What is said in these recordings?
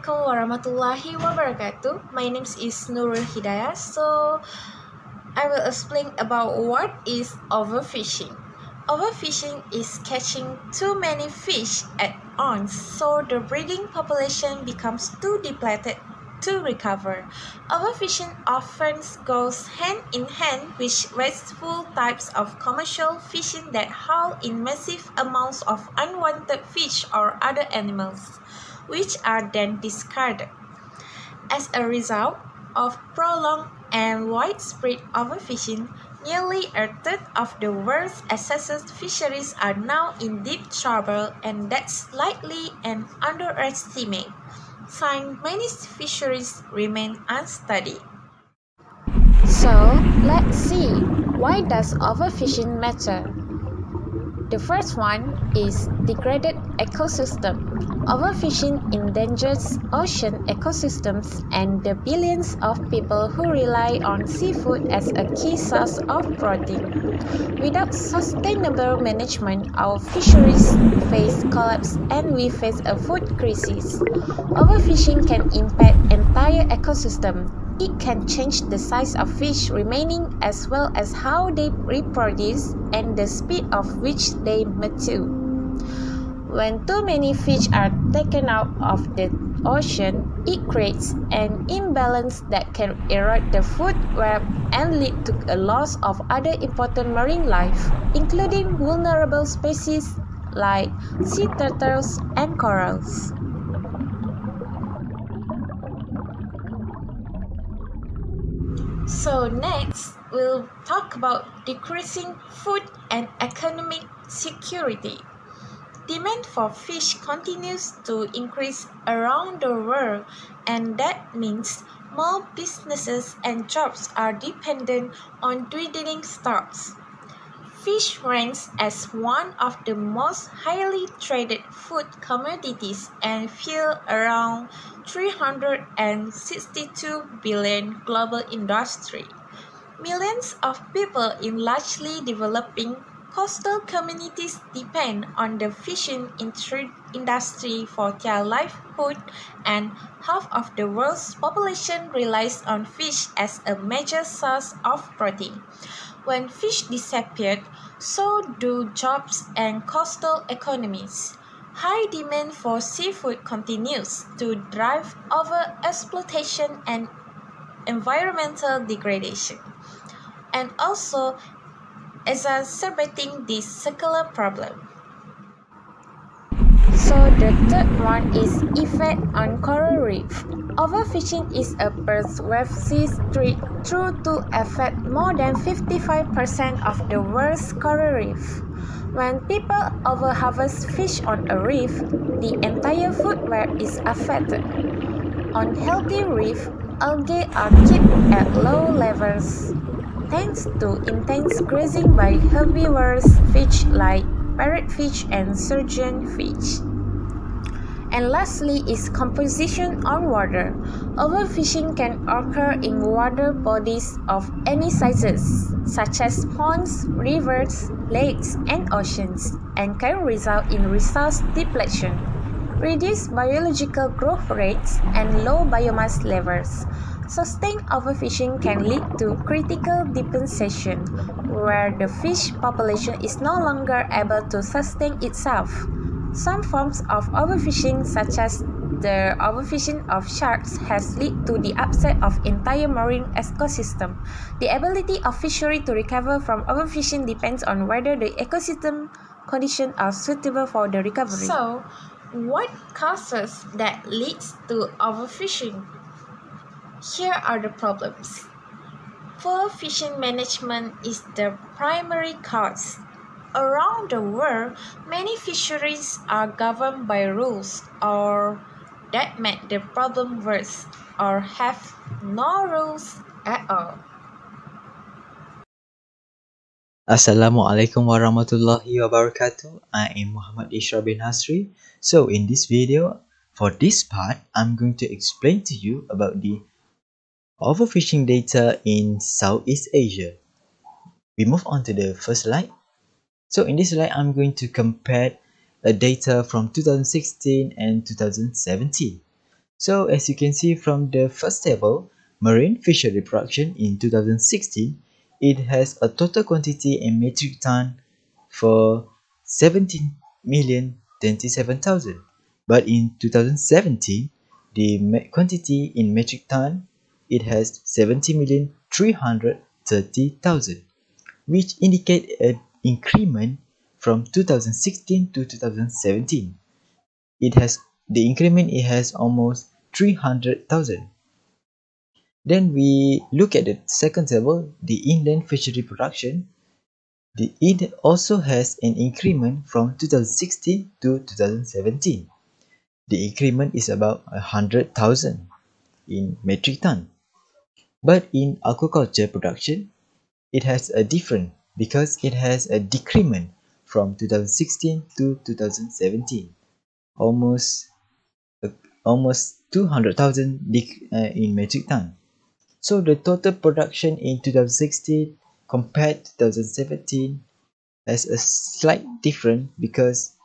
Assalamualaikum warahmatullahi wabarakatuh. My name is Nurul Hidayah. So I will explain about what is overfishing. Overfishing is catching too many fish at once, so the breeding population becomes too depleted to recover. Overfishing often goes hand in hand with wasteful types of commercial fishing that haul in massive amounts of unwanted fish or other animals, which are then discarded. As a result of prolonged and widespread overfishing, nearly a third of the world's access fisheries are now in deep trouble, and that's likely an underestimate, since many fisheries remain unstudied. So, let's see, why does overfishing matter? The first one is degraded ecosystem. Overfishing endangers ocean ecosystems and the billions of people who rely on seafood as a key source of protein. Without sustainable management, our fisheries face collapse and we face a food crisis. Overfishing can impact entire ecosystem. It can change the size of fish remaining as well as how they reproduce and the speed of which they mature. When too many fish are taken out of the ocean, it creates an imbalance that can erode the food web and lead to a loss of other important marine life, including vulnerable species like sea turtles and corals. So next, we'll talk about decreasing food and economic security. Demand for fish continues to increase around the world, and that means more businesses and jobs are dependent on dwindling stocks. Fish ranks as one of the most highly traded food commodities and fuel around 362 billion global industry. Millions of people in largely developing coastal communities depend on the fishing industry for their livelihood, and half of the world's population relies on fish as a major source of protein. When fish disappear, so do jobs and coastal economies. High demand for seafood continues to drive overexploitation and environmental degradation, and also exacerbating this circular problem. So the third one is effect on coral reef. Overfishing is a pervasive threat through to affect more than 55% of the world's coral reef. When people overharvest fish on a reef, the entire food web is affected. On healthy reef, algae are kept at low levels thanks to intense grazing by herbivorous fish like parrotfish and surgeonfish. And lastly is composition on water. Overfishing can occur in water bodies of any sizes, such as ponds, rivers, lakes, and oceans, and can result in resource depletion, reduced biological growth rates, and low biomass levels. Sustained overfishing can lead to critical depletion, where the fish population is no longer able to sustain itself. Some forms of overfishing, such as the overfishing of sharks, has led to the upset of entire marine ecosystem. The ability of fishery to recover from overfishing depends on whether the ecosystem conditions are suitable for the recovery. So, what causes that leads to overfishing? Here are the problems. Poor fishing management is the primary cause. Around the world, many fisheries are governed by rules or that make the problem worse, or have no rules at all. Assalamualaikum warahmatullahi wabarakatuh. I am Muhammad Ishra bin Hasri. So in this video, for this part, I'm going to explain to you about the overfishing data in Southeast Asia. We move on to the first slide. So in this slide, I'm going to compare data from 2016 and 2017. So as you can see from the first table, marine fishery production in 2016, it has a total quantity in metric ton for 17,027,000. But in 2017, the quantity in metric ton, it has 70,330,000, which indicate an increment from 2016 to 2017. It has the increment it has almost 300,000. Then we look at the second table, the inland fishery production. It also has an increment from 2016 to 2017. The increment is about 100,000 in metric ton. But in aquaculture production, it has a different because it has a decrement from 2016 to 2017, almost almost 200,000 in metric ton. So the total production in 2016 compared to 2017 has a slight difference because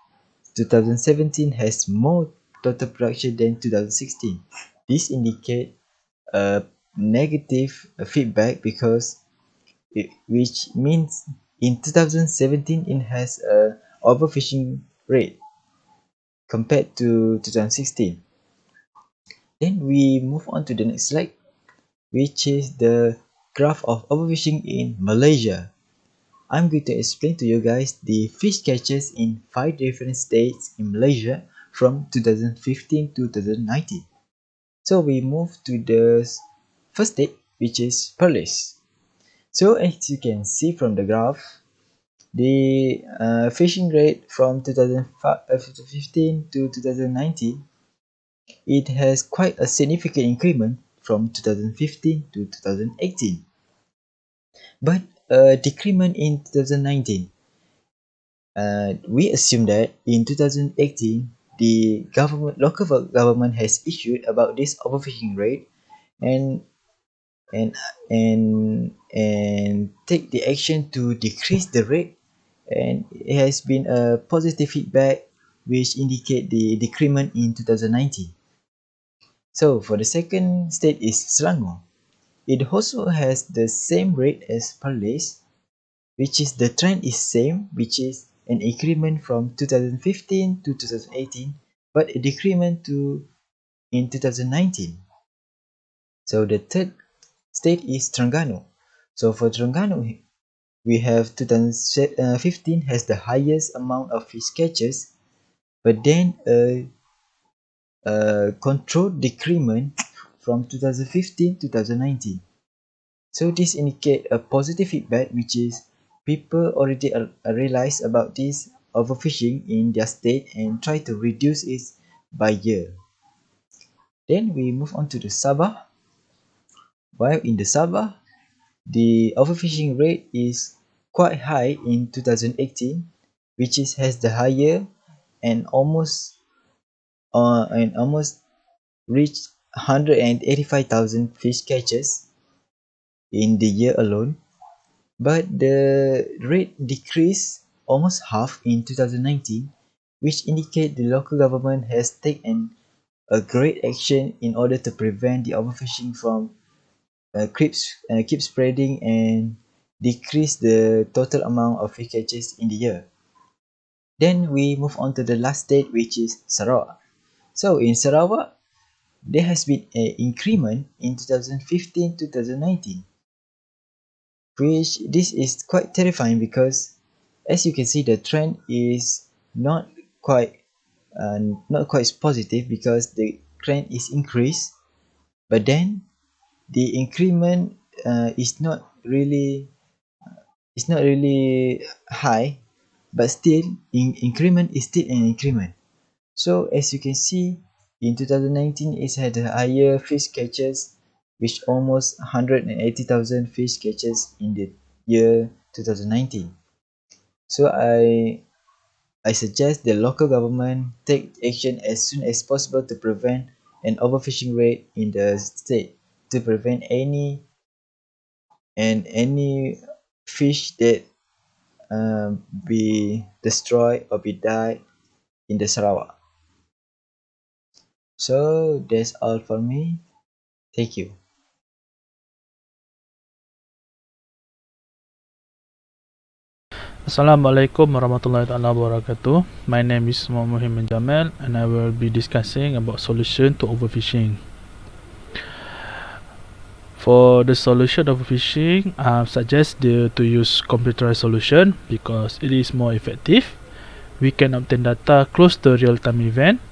2017 has more total production than 2016. This indicates a negative feedback because which means in 2017 it has a overfishing rate compared to 2016. Then we move on to the next slide, which is the graph of overfishing in Malaysia. I'm going to explain to you guys the fish catches in 5 different states in Malaysia from 2015 to 2019. So we move to the first state, which is Perlis. So as you can see from the graph, the fishing rate from 2015 to 2019, it has quite a significant increment from 2015 to 2018, but a decrement in 2019. We assume that in 2018, the local government has issued about this overfishing rate and and and take the action to decrease the rate, and it has been a positive feedback which indicate the decrement in 2019. So for the second state is Selangor. It also has the same rate as Perlis, which is the trend is same, which is an increment from 2015 to 2018, but a decrement to in 2019. So the third state is Terengganu. So for Terengganu, we have 2015 has the highest amount of fish catches, but then a controlled decrement from 2015 to 2019. So this indicate a positive feedback, which is people already realize about this overfishing in their state and try to reduce it by year. Then we move on to the Sabah. While in the Sabah, the overfishing rate is quite high in 2018, which is has the higher and almost reached 185,000 fish catches in the year alone. But the rate decreased almost half in 2019, which indicate the local government has taken a great action in order to prevent the overfishing from keep spreading and decrease the total amount of fish catches in the year. Then we move on to the last state, which is Sarawak. So in Sarawak, there has been an increment in 2015 to 2019, which this is quite terrifying because as you can see the trend is quite not quite positive because the trend is increased, but then the increment is not really high, but still increment is still an increment. So as you can see in 2019 it had a higher fish catches, which almost 180,000 fish catches in the year 2019. So I suggest the local government take action as soon as possible to prevent an overfishing rate in the state, to prevent any fish that be destroyed or be died in the Sarawak. So that's all for me. Thank you. Assalamualaikum warahmatullahi wabarakatuh. My name is Muhammad Jamel and I will be discussing about solution to overfishing. For the solution of overfishing, I suggest to use computerized solution because it is more effective. We can obtain data close to real-time event.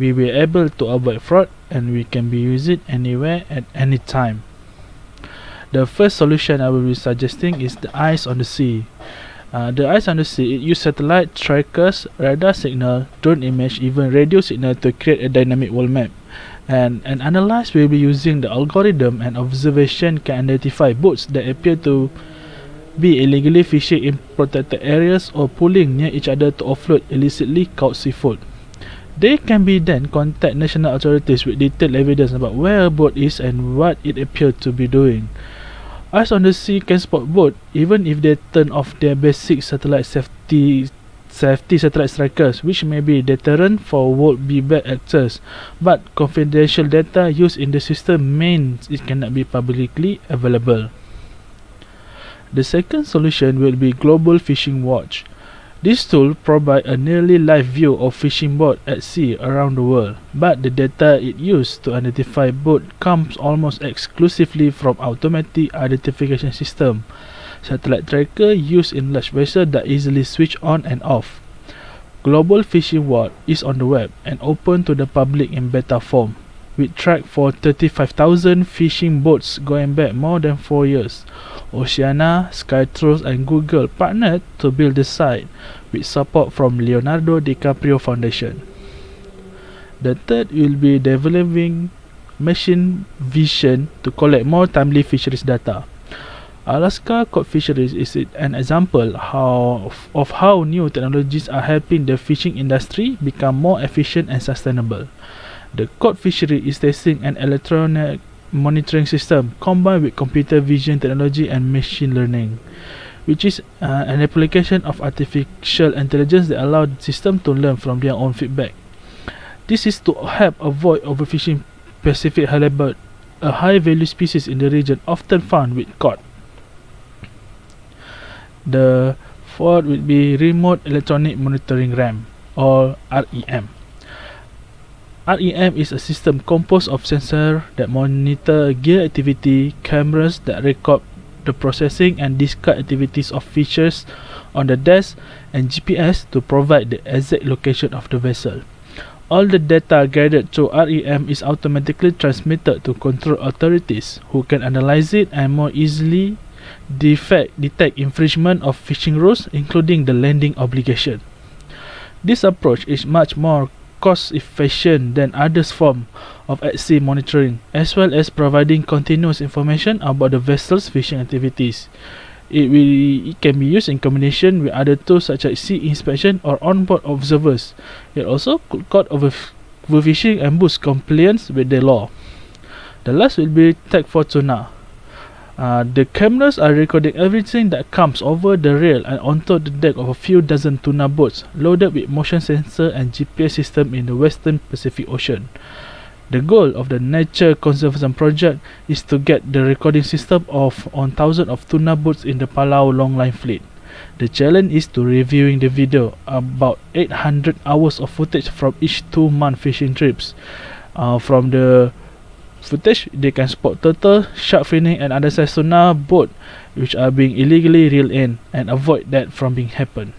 We will be able to avoid fraud and we can be use it anywhere at any time. The first solution I will be suggesting is the eyes on the sea. The eyes on the sea, it use satellite trackers, radar signal, drone image, even radio signal to create a dynamic world map. And an analyst will be using the algorithm and observation can identify boats that appear to be illegally fishing in protected areas or pulling near each other to offload illicitly caught seafood. They can be then contact national authorities with detailed evidence about where a boat is and what it appeared to be doing. Eyes on the sea can spot boats even if they turn off their basic satellite safety satellite strikers, which may be deterrent for would-be bad actors, but confidential data used in the system means it cannot be publicly available. The second solution will be Global Fishing Watch. This tool provides a nearly live view of fishing boats at sea around the world, but the data it used to identify boats comes almost exclusively from automatic identification system. Satellite tracker used in large vessels that easily switch on and off. Global Fishing Watch is on the web and open to the public in beta form. We track for 35,000 fishing boats going back more than 4 years. Oceana, Skytrust and Google partnered to build the site with support from Leonardo DiCaprio Foundation. The third will be developing machine vision to collect more timely fisheries data. Alaska cod fisheries is an example of how new technologies are helping the fishing industry become more efficient and sustainable. The cod fishery is testing an electronic monitoring system combined with computer vision technology and machine learning, which is an application of artificial intelligence that allows the system to learn from their own feedback. This is to help avoid overfishing Pacific halibut, a high-value species in the region often found with cod. The fourth will be Remote Electronic Monitoring RAM, or REM. REM is a system composed of sensors that monitor gear activity, cameras that record the processing and discard activities of fishers on the desk, and GPS to provide the exact location of the vessel. All the data gathered through REM is automatically transmitted to control authorities who can analyze it and more easily detect infringement of fishing rules, including the landing obligation. This approach is much more cost-efficient than other forms of at-sea monitoring, as well as providing continuous information about the vessel's fishing activities. It can be used in combination with other tools such as sea inspection or onboard observers. It also could cut overfishing and boost compliance with the law. The last will be tag for tuna. The cameras are recording everything that comes over the rail and onto the deck of a few dozen tuna boats loaded with motion sensor and GPS system in the western Pacific Ocean. The goal of the Nature Conservation Project is to get the recording system on thousands of tuna boats in the Palau Longline Fleet. The challenge is to reviewing the video, about 800 hours of footage from each 2-month fishing trips. From the footage, they can spot turtle, shark finning and other size tuna boat which are being illegally reeled in and avoid that from being happen.